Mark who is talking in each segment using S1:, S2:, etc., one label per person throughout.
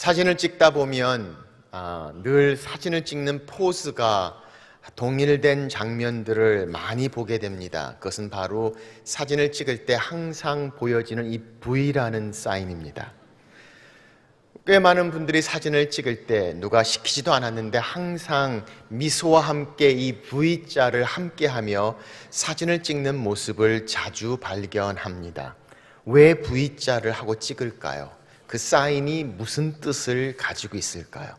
S1: 사진을 찍다 보면 늘 사진을 찍는 포즈가 동일된 장면들을 많이 보게 됩니다. 그것은 바로 사진을 찍을 때 항상 보여지는 이 V라는 사인입니다. 꽤 많은 분들이 사진을 찍을 때 누가 시키지도 않았는데 항상 미소와 함께 이 V자를 함께하며 사진을 찍는 모습을 자주 발견합니다. 왜 V자를 하고 찍을까요? 그 사인이 무슨 뜻을 가지고 있을까요?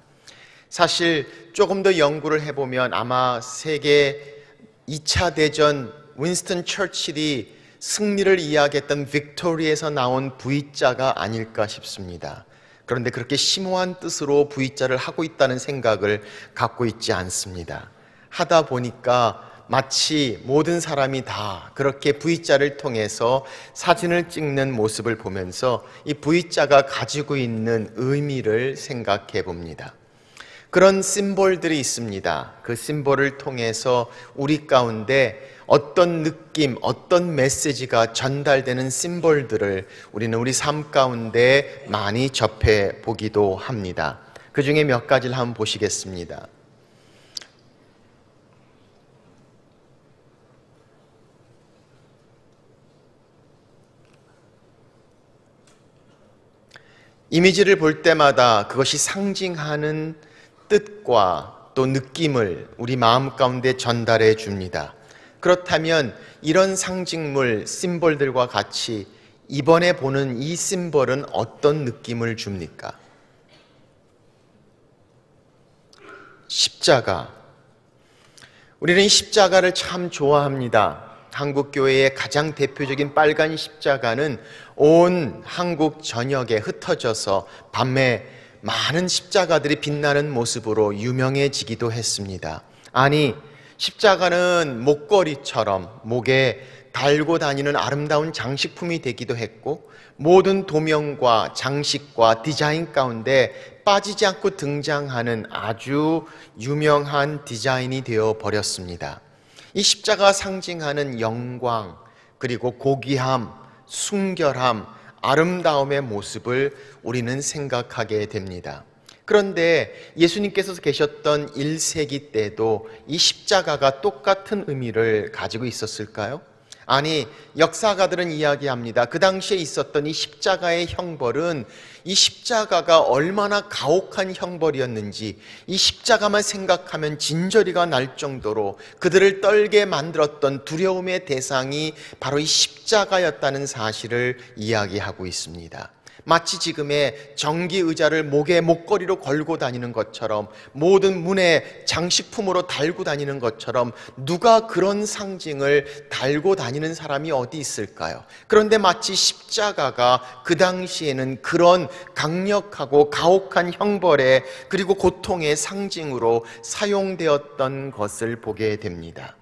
S1: 사실 조금 더 연구를 해보면 아마 세계 2차 대전 윈스턴 처칠이 승리를 이야기했던 빅토리에서 나온 V자가 아닐까 싶습니다. 그런데 그렇게 심오한 뜻으로 V자를 하고 있다는 생각을 갖고 있지 않습니다. 하다 보니까 마치 모든 사람이 다 그렇게 V자를 통해서 사진을 찍는 모습을 보면서 이 V자가 가지고 있는 의미를 생각해 봅니다. 그런 심볼들이 있습니다. 그 심볼을 통해서 우리 가운데 어떤 느낌, 어떤 메시지가 전달되는 심볼들을 우리는 우리 삶 가운데 많이 접해 보기도 합니다. 그 중에 몇 가지를 한번 보시겠습니다. 이미지를 볼 때마다 그것이 상징하는 뜻과 또 느낌을 우리 마음 가운데 전달해 줍니다. 그렇다면 이런 상징물, 심볼들과 같이 이번에 보는 이 심볼은 어떤 느낌을 줍니까? 십자가. 우리는 십자가를 참 좋아합니다. 한국 교회의 가장 대표적인 빨간 십자가는 온 한국 전역에 흩어져서 밤에 많은 십자가들이 빛나는 모습으로 유명해지기도 했습니다. 아니, 십자가는 목걸이처럼 목에 달고 다니는 아름다운 장식품이 되기도 했고 모든 도명과 장식과 디자인 가운데 빠지지 않고 등장하는 아주 유명한 디자인이 되어 버렸습니다. 이 십자가 상징하는 영광, 그리고 고귀함, 순결함, 아름다움의 모습을 우리는 생각하게 됩니다. 그런데 예수님께서 계셨던 1세기 때도 이 십자가가 똑같은 의미를 가지고 있었을까요? 아니, 역사가들은 이야기합니다. 그 당시에 있었던 이 십자가의 형벌은 이 십자가가 얼마나 가혹한 형벌이었는지 이 십자가만 생각하면 진저리가 날 정도로 그들을 떨게 만들었던 두려움의 대상이 바로 이 십자가였다는 사실을 이야기하고 있습니다. 마치 지금의 전기 의자를 목에 목걸이로 걸고 다니는 것처럼 모든 문에 장식품으로 달고 다니는 것처럼 누가 그런 상징을 달고 다니는 사람이 어디 있을까요? 그런데 마치 십자가가 그 당시에는 그런 강력하고 가혹한 형벌의 그리고 고통의 상징으로 사용되었던 것을 보게 됩니다.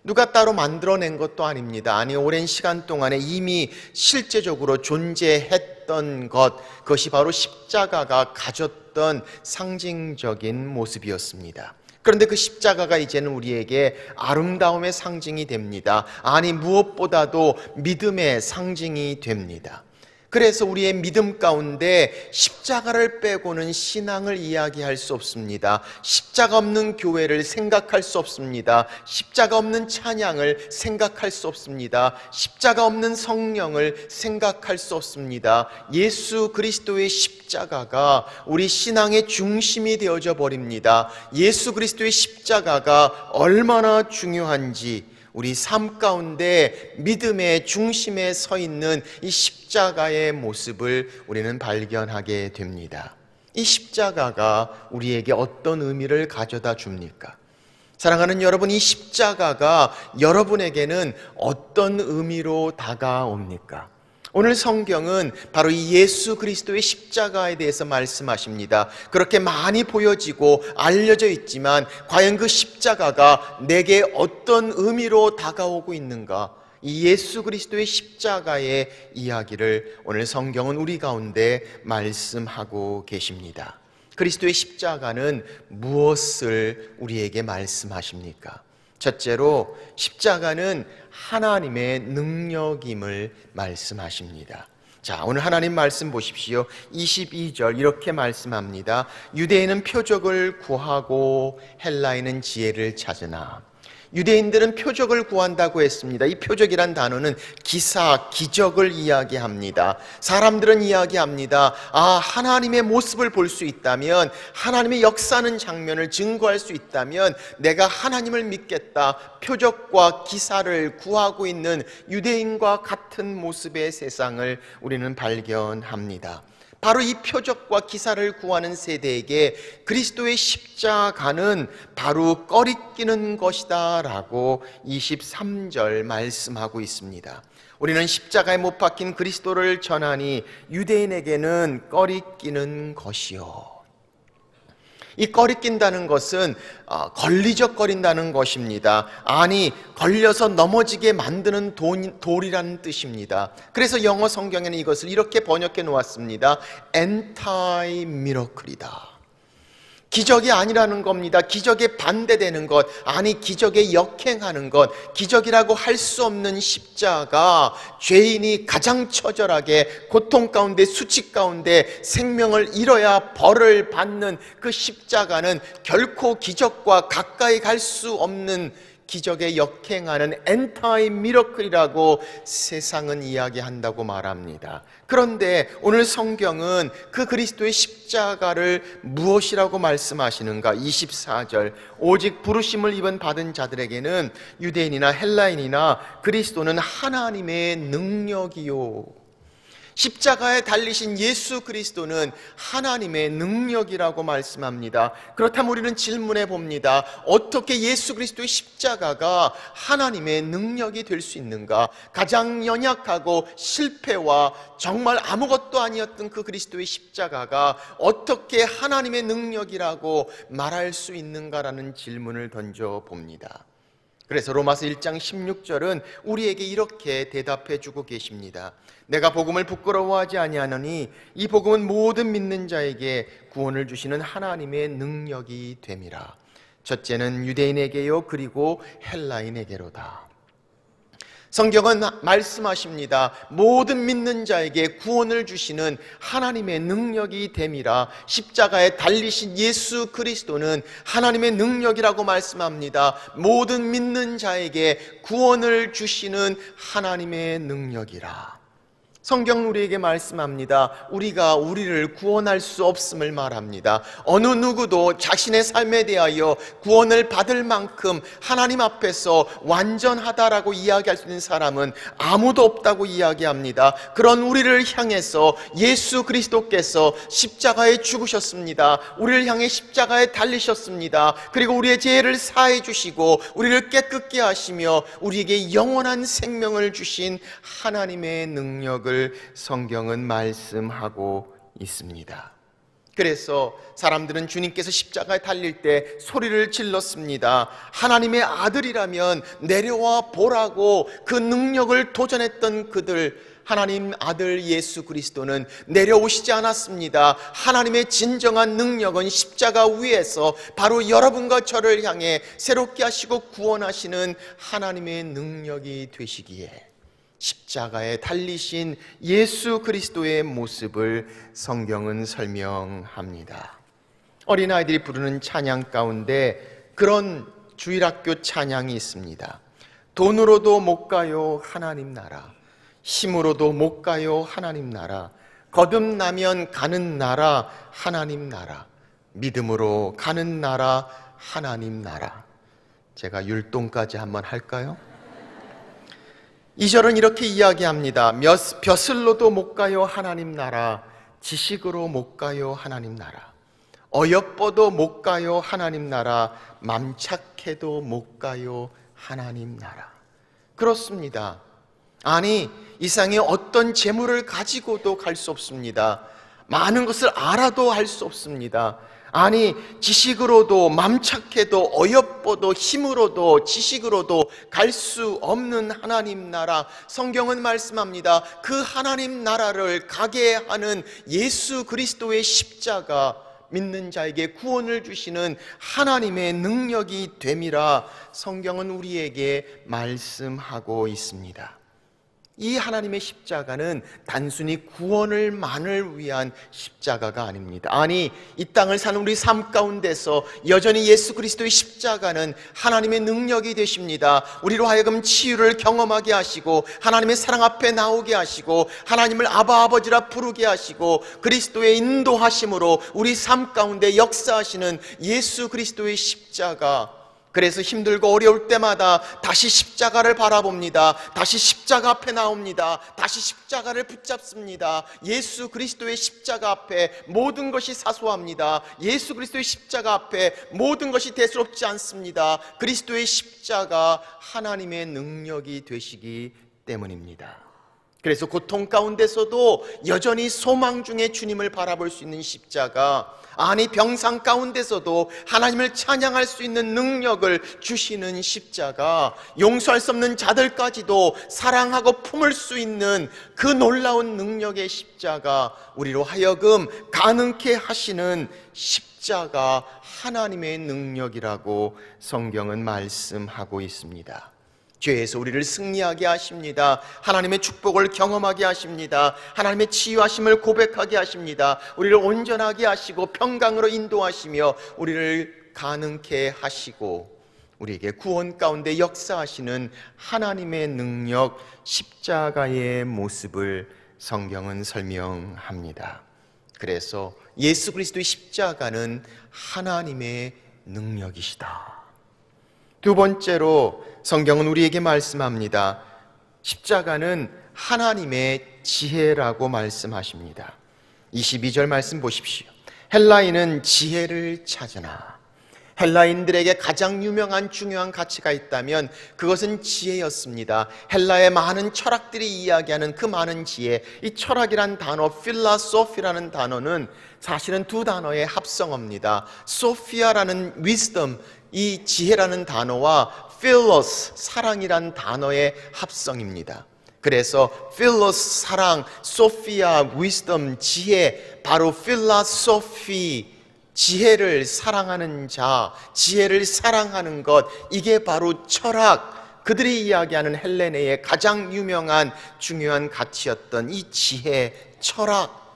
S1: 누가 따로 만들어낸 것도 아닙니다. 아니, 오랜 시간 동안에 이미 실제적으로 존재했던 것, 그것이 바로 십자가가 가졌던 상징적인 모습이었습니다. 그런데 그 십자가가 이제는 우리에게 아름다움의 상징이 됩니다. 아니, 무엇보다도 믿음의 상징이 됩니다. 그래서 우리의 믿음 가운데 십자가를 빼고는 신앙을 이야기할 수 없습니다. 십자가 없는 교회를 생각할 수 없습니다. 십자가 없는 찬양을 생각할 수 없습니다. 십자가 없는 성령을 생각할 수 없습니다. 예수 그리스도의 십자가가 우리 신앙의 중심이 되어져 버립니다. 예수 그리스도의 십자가가 얼마나 중요한지 우리 삶 가운데 믿음의 중심에 서 있는 이 십자가의 모습을 우리는 발견하게 됩니다. 이 십자가가 우리에게 어떤 의미를 가져다 줍니까? 사랑하는 여러분, 이 십자가가 여러분에게는 어떤 의미로 다가옵니까? 오늘 성경은 바로 이 예수 그리스도의 십자가에 대해서 말씀하십니다. 그렇게 많이 보여지고 알려져 있지만 과연 그 십자가가 내게 어떤 의미로 다가오고 있는가? 이 예수 그리스도의 십자가의 이야기를 오늘 성경은 우리 가운데 말씀하고 계십니다. 그리스도의 십자가는 무엇을 우리에게 말씀하십니까? 첫째로 십자가는 하나님의 능력임을 말씀하십니다. 자, 오늘 하나님 말씀 보십시오. 22절 이렇게 말씀합니다. 유대인은 표적을 구하고 헬라인은 지혜를 찾으나. 유대인들은 표적을 구한다고 했습니다. 이 표적이란 단어는 기사, 기적을 이야기합니다. 사람들은 이야기합니다. 하나님의 모습을 볼 수 있다면, 하나님의 역사하는 장면을 증거할 수 있다면 내가 하나님을 믿겠다. 표적과 기사를 구하고 있는 유대인과 같은 모습의 세상을 우리는 발견합니다. 바로 이 표적과 기사를 구하는 세대에게 그리스도의 십자가는 바로 꺼리끼는 것이다 라고 23절 말씀하고 있습니다. 우리는 십자가에 못 박힌 그리스도를 전하니 유대인에게는 꺼리끼는 것이요. 이 꺼리낀다는 것은 걸리적거린다는 것입니다. 아니, 걸려서 넘어지게 만드는 돌이라는 뜻입니다. 그래서 영어 성경에는 이것을 이렇게 번역해 놓았습니다. Anti miracle이다. 기적이 아니라는 겁니다. 기적에 반대되는 것, 아니 기적에 역행하는 것, 기적이라고 할 수 없는 십자가, 죄인이 가장 처절하게 고통 가운데, 수치 가운데 생명을 잃어야 벌을 받는 그 십자가는 결코 기적과 가까이 갈 수 없는 기적에 역행하는 엔타이 미러클이라고 세상은 이야기한다고 말합니다. 그런데 오늘 성경은 그 그리스도의 십자가를 무엇이라고 말씀하시는가? 24절, 오직 부르심을 입은 받은 자들에게는 유대인이나 헬라인이나 그리스도는 하나님의 능력이요. 십자가에 달리신 예수 그리스도는 하나님의 능력이라고 말씀합니다. 그렇다면 우리는 질문해 봅니다. 어떻게 예수 그리스도의 십자가가 하나님의 능력이 될 수 있는가? 가장 연약하고 실패와 정말 아무것도 아니었던 그 그리스도의 십자가가 어떻게 하나님의 능력이라고 말할 수 있는가라는 질문을 던져 봅니다. 그래서 로마서 1장 16절은 우리에게 이렇게 대답해 주고 계십니다. 내가 복음을 부끄러워하지 아니하노니 이 복음은 모든 믿는 자에게 구원을 주시는 하나님의 능력이 됨이라. 첫째는 유대인에게요, 그리고 헬라인에게로다. 성경은 말씀하십니다. 모든 믿는 자에게 구원을 주시는 하나님의 능력이 됨이라. 십자가에 달리신 예수 그리스도는 하나님의 능력이라고 말씀합니다. 모든 믿는 자에게 구원을 주시는 하나님의 능력이라. 성경은 우리에게 말씀합니다. 우리가 우리를 구원할 수 없음을 말합니다. 어느 누구도 자신의 삶에 대하여 구원을 받을 만큼 하나님 앞에서 완전하다라고 이야기할 수 있는 사람은 아무도 없다고 이야기합니다. 그런 우리를 향해서 예수 그리스도께서 십자가에 죽으셨습니다. 우리를 향해 십자가에 달리셨습니다. 그리고 우리의 죄를 사해 주시고 우리를 깨끗게 하시며 우리에게 영원한 생명을 주신 하나님의 능력을 성경은 말씀하고 있습니다. 그래서 사람들은 주님께서 십자가에 달릴 때 소리를 질렀습니다. 하나님의 아들이라면 내려와 보라고 그 능력을 도전했던 그들, 하나님 아들 예수 그리스도는 내려오시지 않았습니다. 하나님의 진정한 능력은 십자가 위에서 바로 여러분과 저를 향해 새롭게 하시고 구원하시는 하나님의 능력이 되시기에 십자가에 달리신 예수 그리스도의 모습을 성경은 설명합니다. 어린아이들이 부르는 찬양 가운데 그런 주일학교 찬양이 있습니다. 돈으로도 못 가요 하나님 나라, 힘으로도 못 가요 하나님 나라, 거듭나면 가는 나라 하나님 나라, 믿음으로 가는 나라 하나님 나라. 제가 율동까지 한번 할까요? 2절은 이렇게 이야기합니다. 벼슬로도 못 가요 하나님 나라, 지식으로 못 가요 하나님 나라, 어여뻐도 못 가요 하나님 나라, 맘착해도 못 가요 하나님 나라. 그렇습니다. 아니, 이 세상에 어떤 재물을 가지고도 갈 수 없습니다. 많은 것을 알아도 할 수 없습니다. 아니, 지식으로도 맘착해도 어여뻐도 힘으로도 지식으로도 갈 수 없는 하나님 나라. 성경은 말씀합니다. 그 하나님 나라를 가게 하는 예수 그리스도의 십자가, 믿는 자에게 구원을 주시는 하나님의 능력이 됨이라 성경은 우리에게 말씀하고 있습니다. 이 하나님의 십자가는 단순히 구원을만을 위한 십자가가 아닙니다. 아니, 이 땅을 사는 우리 삶 가운데서 여전히 예수 그리스도의 십자가는 하나님의 능력이 되십니다. 우리로 하여금 치유를 경험하게 하시고 하나님의 사랑 앞에 나오게 하시고 하나님을 아바 아버지라 부르게 하시고 그리스도의 인도하심으로 우리 삶 가운데 역사하시는 예수 그리스도의 십자가. 그래서 힘들고 어려울 때마다 다시 십자가를 바라봅니다. 다시 십자가 앞에 나옵니다. 다시 십자가를 붙잡습니다. 예수 그리스도의 십자가 앞에 모든 것이 사소합니다. 예수 그리스도의 십자가 앞에 모든 것이 대수롭지 않습니다. 그리스도의 십자가 하나님의 능력이 되시기 때문입니다. 그래서 고통 가운데서도 여전히 소망 중에 주님을 바라볼 수 있는 십자가, 아니 병상 가운데서도 하나님을 찬양할 수 있는 능력을 주시는 십자가, 용서할 수 없는 자들까지도 사랑하고 품을 수 있는 그 놀라운 능력의 십자가, 우리로 하여금 가능케 하시는 십자가, 하나님의 능력이라고 성경은 말씀하고 있습니다. 죄에서 우리를 승리하게 하십니다. 하나님의 축복을 경험하게 하십니다. 하나님의 치유하심을 고백하게 하십니다. 우리를 온전하게 하시고 평강으로 인도하시며 우리를 가능케 하시고 우리에게 구원 가운데 역사하시는 하나님의 능력, 십자가의 모습을 성경은 설명합니다. 그래서 예수 그리스도의 십자가는 하나님의 능력이시다. 두 번째로 성경은 우리에게 말씀합니다. 십자가는 하나님의 지혜라고 말씀하십니다. 22절 말씀 보십시오. 헬라인은 지혜를 찾으나. 헬라인들에게 가장 유명한 중요한 가치가 있다면 그것은 지혜였습니다. 헬라의 많은 철학들이 이야기하는 그 많은 지혜, 이 철학이란 단어, 필라소피라는 단어는 사실은 두 단어의 합성어입니다. 소피아라는 wisdom, 이 지혜라는 단어와 필로스, 사랑이란 단어의 합성입니다. 그래서 필로스, 사랑, 소피아, 위스덤, 지혜, 바로 필라소피, 지혜를 사랑하는 자, 지혜를 사랑하는 것, 이게 바로 철학, 그들이 이야기하는 헬레네의 가장 유명한 중요한 가치였던 이 지혜, 철학.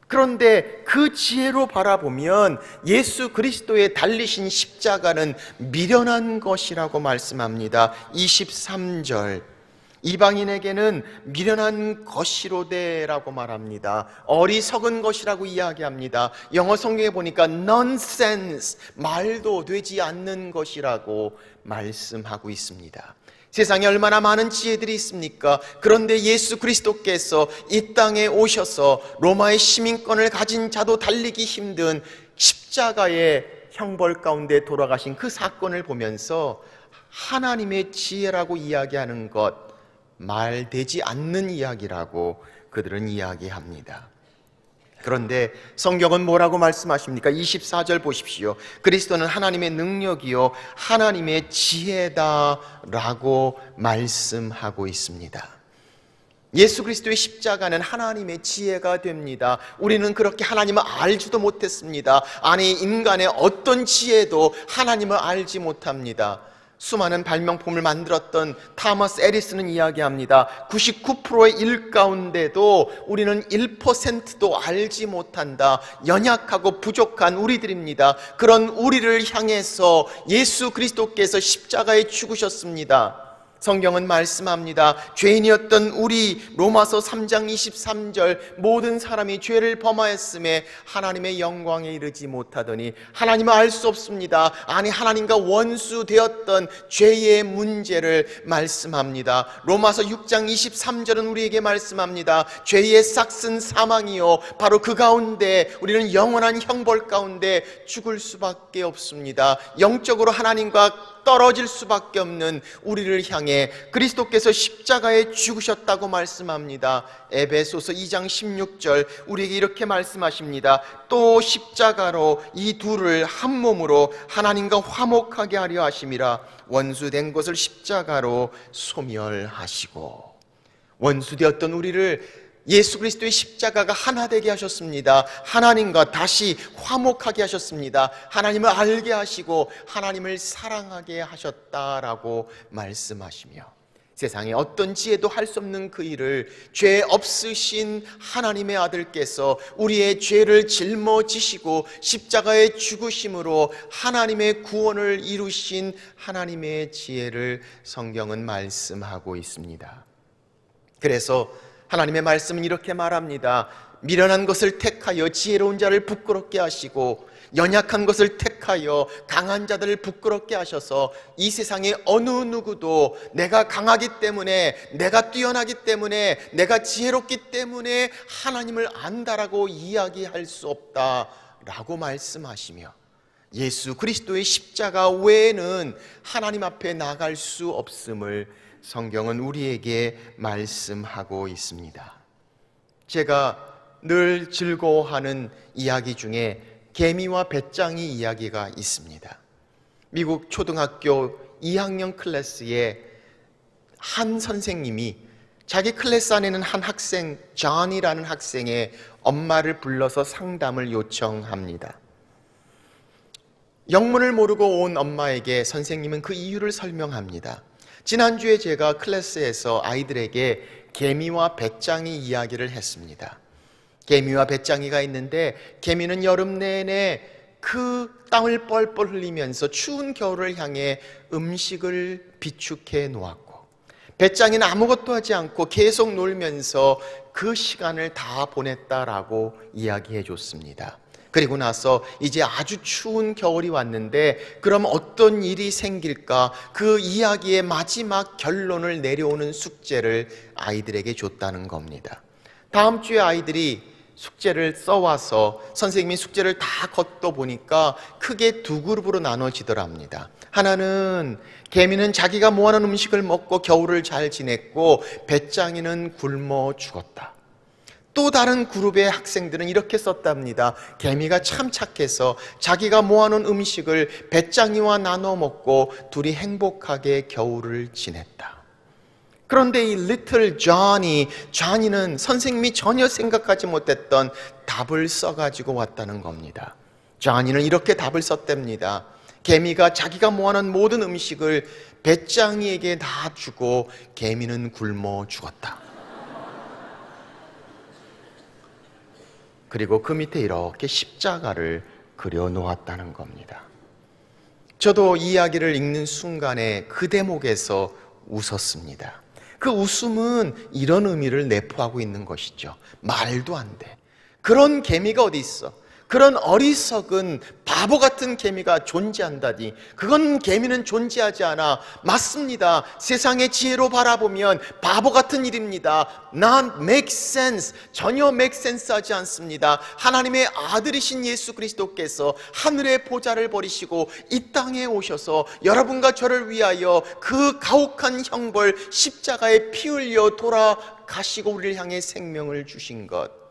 S1: 그런데 그 지혜로 바라보면 예수 그리스도의 달리신 십자가는 미련한 것이라고 말씀합니다. 23절, 이방인에게는 미련한 것이로되라고 말합니다. 어리석은 것이라고 이야기합니다. 영어 성경에 보니까 nonsense, 말도 되지 않는 것이라고 말씀하고 있습니다. 세상에 얼마나 많은 지혜들이 있습니까? 그런데 예수 그리스도께서 이 땅에 오셔서 로마의 시민권을 가진 자도 달리기 힘든 십자가의 형벌 가운데 돌아가신 그 사건을 보면서 하나님의 지혜라고 이야기하는 것, 말되지 않는 이야기라고 그들은 이야기합니다. 그런데 성경은 뭐라고 말씀하십니까? 24절 보십시오. 그리스도는 하나님의 능력이요 하나님의 지혜다라고 말씀하고 있습니다. 예수 그리스도의 십자가는 하나님의 지혜가 됩니다. 우리는 그렇게 하나님을 알지도 못했습니다. 아니, 인간의 어떤 지혜도 하나님을 알지 못합니다. 수많은 발명품을 만들었던 타머스 에디슨은 이야기합니다. 99%의 일 가운데도 우리는 1%도 알지 못한다. 연약하고 부족한 우리들입니다. 그런 우리를 향해서 예수 그리스도께서 십자가에 죽으셨습니다. 성경은 말씀합니다. 죄인이었던 우리, 로마서 3장 23절, 모든 사람이 죄를 범하였음에 하나님의 영광에 이르지 못하더니 하나님을 알 수 없습니다. 아니, 하나님과 원수 되었던 죄의 문제를 말씀합니다. 로마서 6장 23절은 우리에게 말씀합니다. 죄의 싹슨 사망이요, 바로 그 가운데 우리는 영원한 형벌 가운데 죽을 수밖에 없습니다. 영적으로 하나님과 떨어질 수밖에 없는 우리를 향해 그리스도께서 십자가에 죽으셨다고 말씀합니다. 에베소서 2장 16절 우리에게 이렇게 말씀하십니다. 또 십자가로 이 둘을 한 몸으로 하나님과 화목하게 하려 하심이라. 원수된 것을 십자가로 소멸하시고. 원수되었던 우리를 예수 그리스도의 십자가가 하나 되게 하셨습니다. 하나님과 다시 화목하게 하셨습니다. 하나님을 알게 하시고 하나님을 사랑하게 하셨다라고 말씀하시며, 세상에 어떤 지혜도 할 수 없는 그 일을 죄 없으신 하나님의 아들께서 우리의 죄를 짊어지시고 십자가의 죽으심으로 하나님의 구원을 이루신 하나님의 지혜를 성경은 말씀하고 있습니다. 그래서 하나님의 말씀은 이렇게 말합니다. 미련한 것을 택하여 지혜로운 자를 부끄럽게 하시고 연약한 것을 택하여 강한 자들을 부끄럽게 하셔서 이 세상의 어느 누구도 내가 강하기 때문에, 내가 뛰어나기 때문에, 내가 지혜롭기 때문에 하나님을 안다라고 이야기할 수 없다라고 말씀하시며, 예수 그리스도의 십자가 외에는 하나님 앞에 나갈 수 없음을 성경은 우리에게 말씀하고 있습니다. 제가 늘 즐거워하는 이야기 중에 개미와 배짱이 이야기가 있습니다. 미국 초등학교 2학년 클래스에 한 선생님이 자기 클래스 안에는 한 학생, 존이라는 학생의 엄마를 불러서 상담을 요청합니다. 영문을 모르고 온 엄마에게 선생님은 그 이유를 설명합니다. 지난주에 제가 클래스에서 아이들에게 개미와 배짱이 이야기를 했습니다. 개미와 배짱이가 있는데, 개미는 여름 내내 그 땀을 뻘뻘 흘리면서 추운 겨울을 향해 음식을 비축해 놓았고, 배짱이는 아무것도 하지 않고 계속 놀면서 그 시간을 다 보냈다라고 이야기해 줬습니다. 그리고 나서 이제 아주 추운 겨울이 왔는데 그럼 어떤 일이 생길까, 그 이야기의 마지막 결론을 내려오는 숙제를 아이들에게 줬다는 겁니다. 다음 주에 아이들이 숙제를 써와서 선생님이 숙제를 다 걷도 보니까 크게 두 그룹으로 나눠지더랍니다. 하나는 개미는 자기가 모아놓은 음식을 먹고 겨울을 잘 지냈고 배짱이는 굶어 죽었다. 또 다른 그룹의 학생들은 이렇게 썼답니다. 개미가 참 착해서 자기가 모아놓은 음식을 배짱이와 나눠 먹고 둘이 행복하게 겨울을 지냈다. 그런데 이 little Johnny는 선생님이 전혀 생각하지 못했던 답을 써가지고 왔다는 겁니다. Johnny는 이렇게 답을 썼답니다. 개미가 자기가 모아놓은 모든 음식을 배짱이에게 다 주고 개미는 굶어 죽었다. 그리고 그 밑에 이렇게 십자가를 그려 놓았다는 겁니다. 저도 이 이야기를 읽는 순간에 그 대목에서 웃었습니다. 그 웃음은 이런 의미를 내포하고 있는 것이죠. 말도 안 돼. 그런 개미가 어디 있어? 그런 어리석은 바보 같은 개미가 존재한다니, 그건 개미는 존재하지 않아. 맞습니다. 세상의 지혜로 바라보면 바보 같은 일입니다. Not make sense. 전혀 make sense 하지 않습니다. 하나님의 아들이신 예수 그리스도께서 하늘의 보좌를 버리시고 이 땅에 오셔서 여러분과 저를 위하여 그 가혹한 형벌 십자가에 피 흘려 돌아가시고 우리를 향해 생명을 주신 것,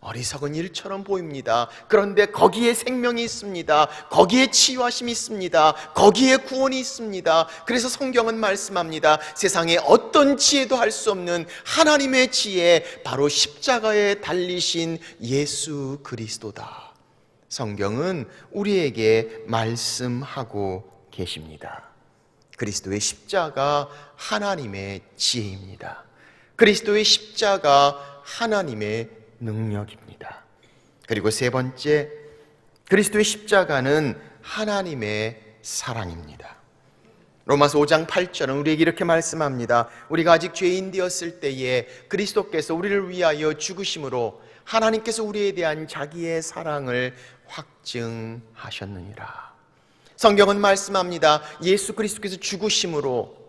S1: 어리석은 일처럼 보입니다. 그런데 거기에 생명이 있습니다. 거기에 치유하심이 있습니다. 거기에 구원이 있습니다. 그래서 성경은 말씀합니다. 세상에 어떤 지혜도 할 수 없는 하나님의 지혜, 바로 십자가에 달리신 예수 그리스도다. 성경은 우리에게 말씀하고 계십니다. 그리스도의 십자가 하나님의 지혜입니다. 그리스도의 십자가 하나님의 능력입니다. 그리고 세 번째, 그리스도의 십자가는 하나님의 사랑입니다. 로마서 5장 8절은 우리에게 이렇게 말씀합니다. 우리가 아직 죄인 되었을 때에 그리스도께서 우리를 위하여 죽으심으로 하나님께서 우리에 대한 자기의 사랑을 확증하셨느니라. 성경은 말씀합니다. 예수 그리스도께서 죽으심으로,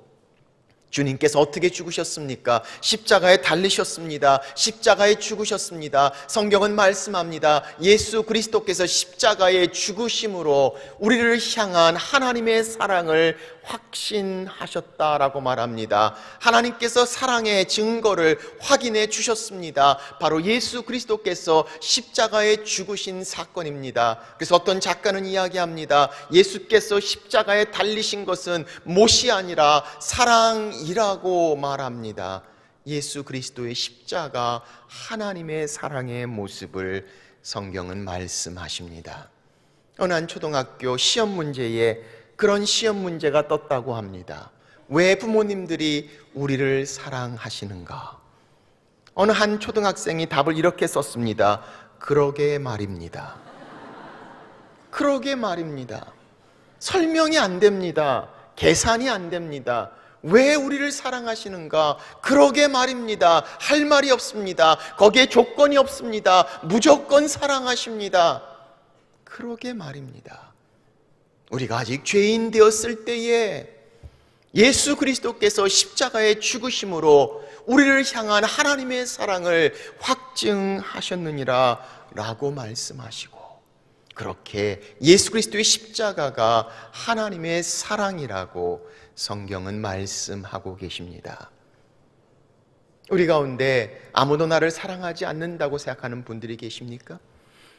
S1: 주님께서 어떻게 죽으셨습니까? 십자가에 달리셨습니다. 십자가에 죽으셨습니다. 성경은 말씀합니다. 예수 그리스도께서 십자가에 죽으심으로 우리를 향한 하나님의 사랑을 확신하셨다라고 말합니다. 하나님께서 사랑의 증거를 확인해 주셨습니다. 바로 예수 그리스도께서 십자가에 죽으신 사건입니다. 그래서 어떤 작가는 이야기합니다. 예수께서 십자가에 달리신 것은 못이 아니라 사랑이라고 말합니다. 예수 그리스도의 십자가, 하나님의 사랑의 모습을 성경은 말씀하십니다. 어느 한 초등학교 시험 문제에 그런 시험 문제가 떴다고 합니다. 왜 부모님들이 우리를 사랑하시는가? 어느 한 초등학생이 답을 이렇게 썼습니다. 그러게 말입니다. 그러게 말입니다. 설명이 안 됩니다. 계산이 안 됩니다. 왜 우리를 사랑하시는가? 그러게 말입니다. 할 말이 없습니다. 거기에 조건이 없습니다. 무조건 사랑하십니다. 그러게 말입니다. 우리가 아직 죄인 되었을 때에 예수 그리스도께서 십자가의 죽으심으로 우리를 향한 하나님의 사랑을 확증하셨느니라 라고 말씀하시고, 그렇게 예수 그리스도의 십자가가 하나님의 사랑이라고 성경은 말씀하고 계십니다. 우리 가운데 아무도 나를 사랑하지 않는다고 생각하는 분들이 계십니까?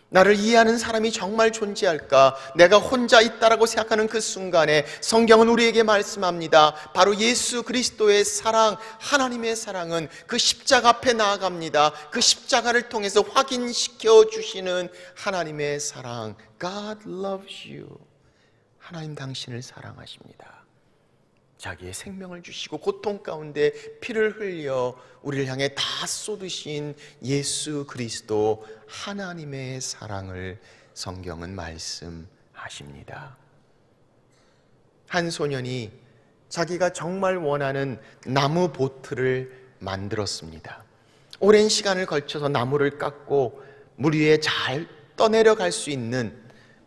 S1: 나를 이해하는 사람이 정말 존재할까? 내가 혼자 있다라고 생각하는 그 순간에 성경은 우리에게 말씀합니다. 바로 예수 그리스도의 사랑, 하나님의 사랑은 그 십자가 앞에 나아갑니다. 그 십자가를 통해서 확인시켜 주시는 하나님의 사랑. God loves you. 하나님 당신을 사랑하십니다. 자기의 생명을 주시고 고통 가운데 피를 흘려 우리를 향해 다 쏟으신 예수 그리스도 하나님의 사랑을 성경은 말씀하십니다. 한 소년이 자기가 정말 원하는 나무 보트를 만들었습니다. 오랜 시간을 걸쳐서 나무를 깎고 물 위에 잘 떠내려갈 수 있는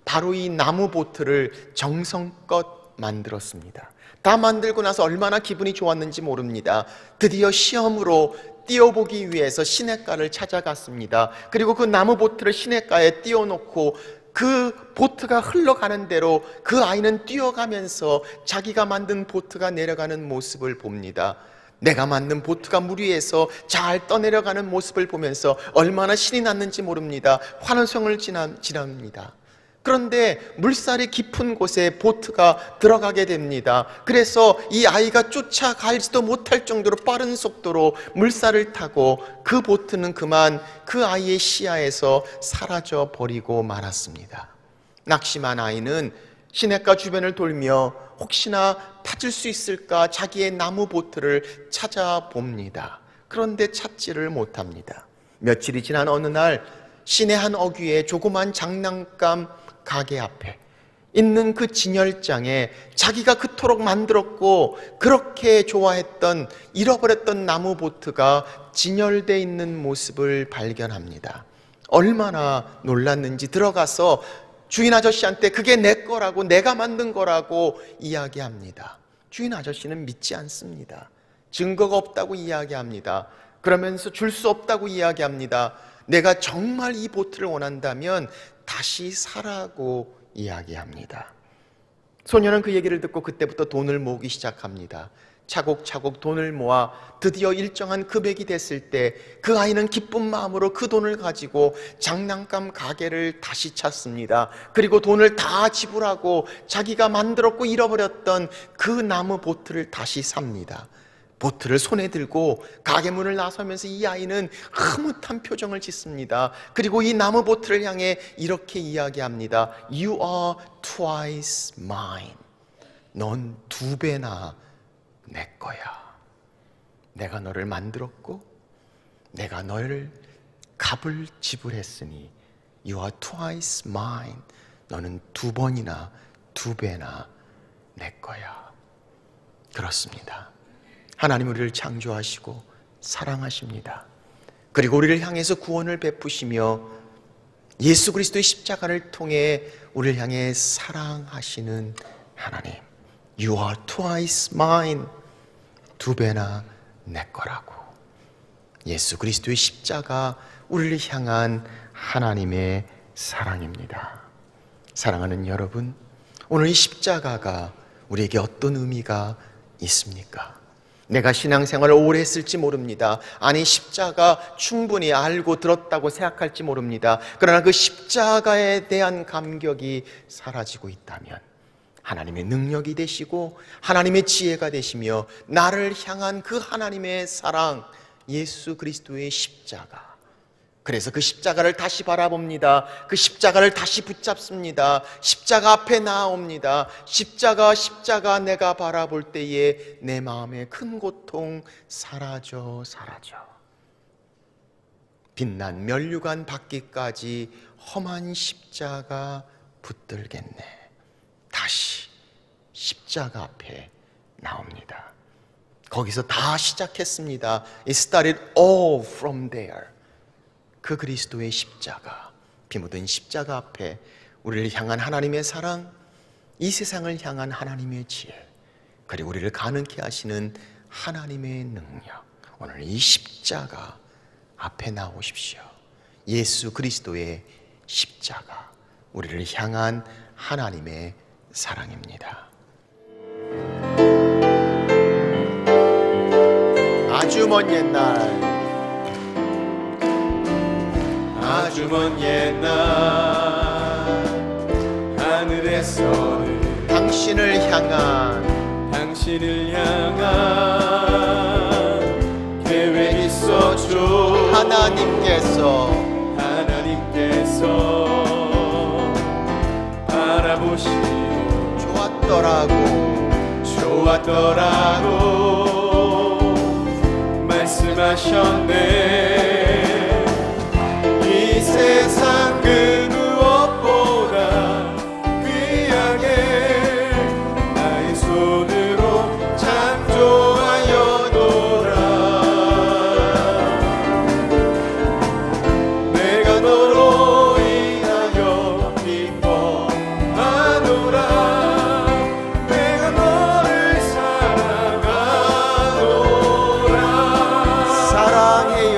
S1: 바로 이 나무 보트를 정성껏 만들었습니다. 다 만들고 나서 얼마나 기분이 좋았는지 모릅니다. 드디어 시험으로 띄워보기 위해서 시냇가를 찾아갔습니다. 그리고 그 나무 보트를 시냇가에 띄워놓고 그 보트가 흘러가는 대로 그 아이는 뛰어가면서 자기가 만든 보트가 내려가는 모습을 봅니다. 내가 만든 보트가 물 위에서 잘 떠내려가는 모습을 보면서 얼마나 신이 났는지 모릅니다. 환호성을 지납니다. 그런데 물살이 깊은 곳에 보트가 들어가게 됩니다. 그래서 이 아이가 쫓아가지도 못할 정도로 빠른 속도로 물살을 타고 그 보트는 그만 그 아이의 시야에서 사라져 버리고 말았습니다. 낙심한 아이는 시냇가 주변을 돌며 혹시나 찾을 수 있을까 자기의 나무 보트를 찾아봅니다. 그런데 찾지를 못합니다. 며칠이 지난 어느 날 시내 한 어귀에 조그만 장난감 가게 앞에 있는 그 진열장에 자기가 그토록 만들었고 그렇게 좋아했던 잃어버렸던 나무 보트가 진열되어 있는 모습을 발견합니다. 얼마나 놀랐는지 들어가서 주인 아저씨한테 그게 내 거라고, 내가 만든 거라고 이야기합니다. 주인 아저씨는 믿지 않습니다. 증거가 없다고 이야기합니다. 그러면서 줄 수 없다고 이야기합니다. 내가 정말 이 보트를 원한다면 다시 사라고 이야기합니다. 소녀는 그 얘기를 듣고 그때부터 돈을 모으기 시작합니다. 차곡차곡 돈을 모아 드디어 일정한 금액이 됐을 때 그 아이는 기쁜 마음으로 그 돈을 가지고 장난감 가게를 다시 찾습니다. 그리고 돈을 다 지불하고 자기가 만들었고 잃어버렸던 그 나무 보트를 다시 삽니다. 보트를 손에 들고 가게 문을 나서면서 이 아이는 흐뭇한 표정을 짓습니다. 그리고 이 나무 보트를 향해 이렇게 이야기합니다. You are twice mine. 넌 2배나 내 거야. 내가 너를 만들었고 내가 너를 값을 지불했으니 You are twice mine. 너는 2번이나 2배나 내 거야. 그렇습니다. 하나님 우리를 창조하시고 사랑하십니다. 그리고 우리를 향해서 구원을 베푸시며 예수 그리스도의 십자가를 통해 우리를 향해 사랑하시는 하나님. You are twice mine. 2배나 내 거라고. 예수 그리스도의 십자가 우리를 향한 하나님의 사랑입니다. 사랑하는 여러분, 오늘 이 십자가가 우리에게 어떤 의미가 있습니까? 내가 신앙생활을 오래 했을지 모릅니다. 아니, 십자가 충분히 알고 들었다고 생각할지 모릅니다. 그러나 그 십자가에 대한 감격이 사라지고 있다면 하나님의 능력이 되시고 하나님의 지혜가 되시며 나를 향한 그 하나님의 사랑, 예수 그리스도의 십자가, 그래서 그 십자가를 다시 바라봅니다. 그 십자가를 다시 붙잡습니다. 십자가 앞에 나옵니다. 십자가 내가 바라볼 때에 내 마음의 큰 고통 사라져. 빛난 면류관 받기까지 험한 십자가 붙들겠네. 다시 십자가 앞에 나옵니다. 거기서 다 시작했습니다. It started all from there. 그 그리스도의 십자가, 피 묻은 십자가 앞에 우리를 향한 하나님의 사랑, 이 세상을 향한 하나님의 지혜, 그리고 우리를 가능케 하시는 하나님의 능력, 오늘 이 십자가 앞에 나오십시오. 예수 그리스도의 십자가, 우리를 향한 하나님의 사랑입니다. 아주 먼 옛날, 아주 먼 옛날 하늘에서는 당신을 향한 계획이 있었죠. 하나님께서 바라보시고 좋았더라고 말씀하셨네. 이 세상 그 무엇보다 귀하게 나의 손으로 창조하여노라. 내가 너로 인하여 기뻐하노라. 내가 너를 사랑하노라. 사랑해요.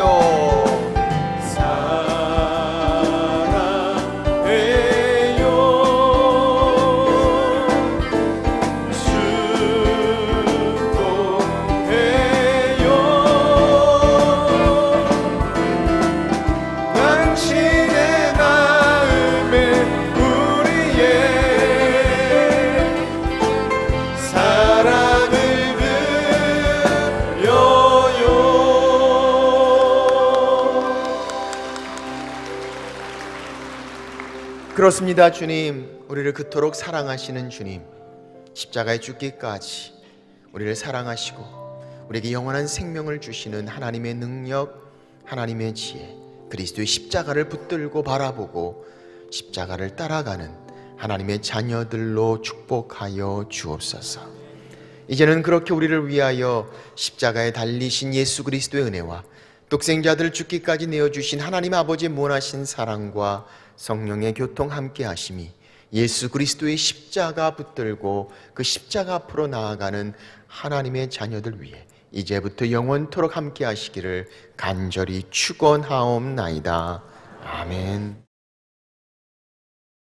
S1: 그렇습니다. 주님, 우리를 그토록 사랑하시는 주님, 십자가에 죽기까지 우리를 사랑하시고 우리에게 영원한 생명을 주시는 하나님의 능력, 하나님의 지혜, 그리스도의 십자가를 붙들고 바라보고 십자가를 따라가는 하나님의 자녀들로 축복하여 주옵소서. 이제는 그렇게 우리를 위하여 십자가에 달리신 예수 그리스도의 은혜와 독생자들을 죽기까지 내어주신 하나님 아버지의 무한하신 사랑과 성령의 교통 함께 하심이 예수 그리스도의 십자가 붙들고 그 십자가 앞으로 나아가는 하나님의 자녀들 위해 이제부터 영원토록 함께 하시기를 간절히 축원하옵나이다. 아멘.